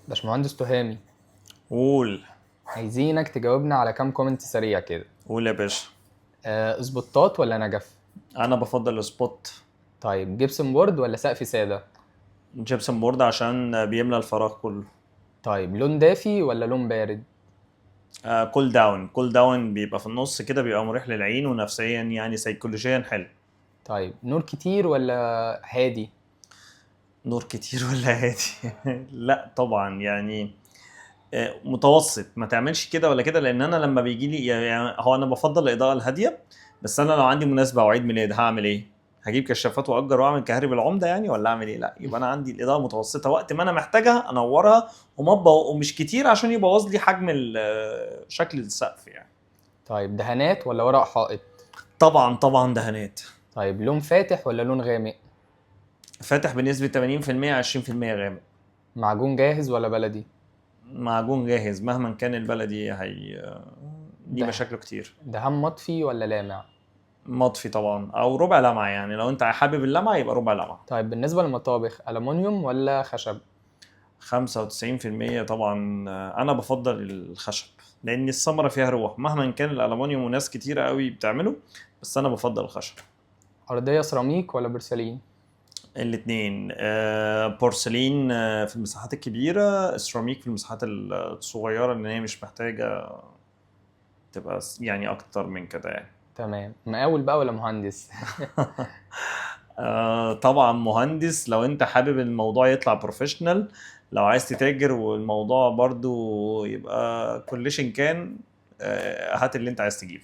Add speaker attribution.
Speaker 1: باشمهندس تهامي،
Speaker 2: قول.
Speaker 1: عايزينك تجاوبنا على كام كومنت سريع كده.
Speaker 2: قول يا باشا.
Speaker 1: اسبوتات ولا نجف؟
Speaker 2: انا بفضل السبوت.
Speaker 1: طيب جبسن بورد ولا سقف سادة؟
Speaker 2: جيبسون بورد عشان بيملى الفراغ كله.
Speaker 1: طيب لون دافي ولا لون بارد؟
Speaker 2: كول داون، كول داون بيبقى في النص كده، بيبقى مريح للعين ونفسيا يعني سيكولوجيا حلو.
Speaker 1: طيب نور كتير ولا هادي؟
Speaker 2: نور كتير ولا هادي؟ لا طبعا يعني متوسط، ما تعملش كده ولا كده، لان انا لما بيجي لي يعني هو انا بفضل الاضاءه الهاديه. بس انا لو عندي مناسبه او عيد ميلاد هعمل ايه؟ هجيب كشافات واجر واعمل كهرب العمده يعني، ولا اعمل ايه؟ لا، يبقى انا عندي الاضاءه متوسطه، وقت ما انا محتاجها انورها ومش كتير عشان يبوظ لي حجم شكل السقف يعني.
Speaker 1: طيب دهانات ولا ورق حائط؟
Speaker 2: طبعا طبعا دهانات.
Speaker 1: طيب لون فاتح ولا لون غامق؟
Speaker 2: فاتح بنسبه 80%، 20% غامق.
Speaker 1: معجون جاهز ولا بلدي؟
Speaker 2: معجون جاهز مهما كان البلدي هي دي
Speaker 1: ده
Speaker 2: مشاكله كتير.
Speaker 1: دهان مطفي ولا لامع؟
Speaker 2: مطفي طبعا، او ربع لمعه يعني، لو انت حابب اللمعه يبقى ربع لمعه.
Speaker 1: طيب بالنسبة للمطابخ ألمونيوم ولا خشب؟
Speaker 2: 95% طبعا. انا بفضل الخشب، لان الثمره فيها روح مهما كان الالومنيوم، وناس كتيره قوي بتعمله. بس انا بفضل الخشب.
Speaker 1: أرضية سيراميك ولا بورسلين؟
Speaker 2: الاتنين. بورسلين في المساحات الكبيره، سيراميك في المساحات الصغيره، لان هي مش محتاجه تبقى يعني اكتر من كده يعني.
Speaker 1: تمام. مقاول بقى ولا مهندس؟
Speaker 2: طبعا مهندس، لو انت حابب الموضوع يطلع بروفيشنال. لو عايز تتاجر والموضوع برضو يبقى كلشن كان، هات اللي انت عايز تجيبه.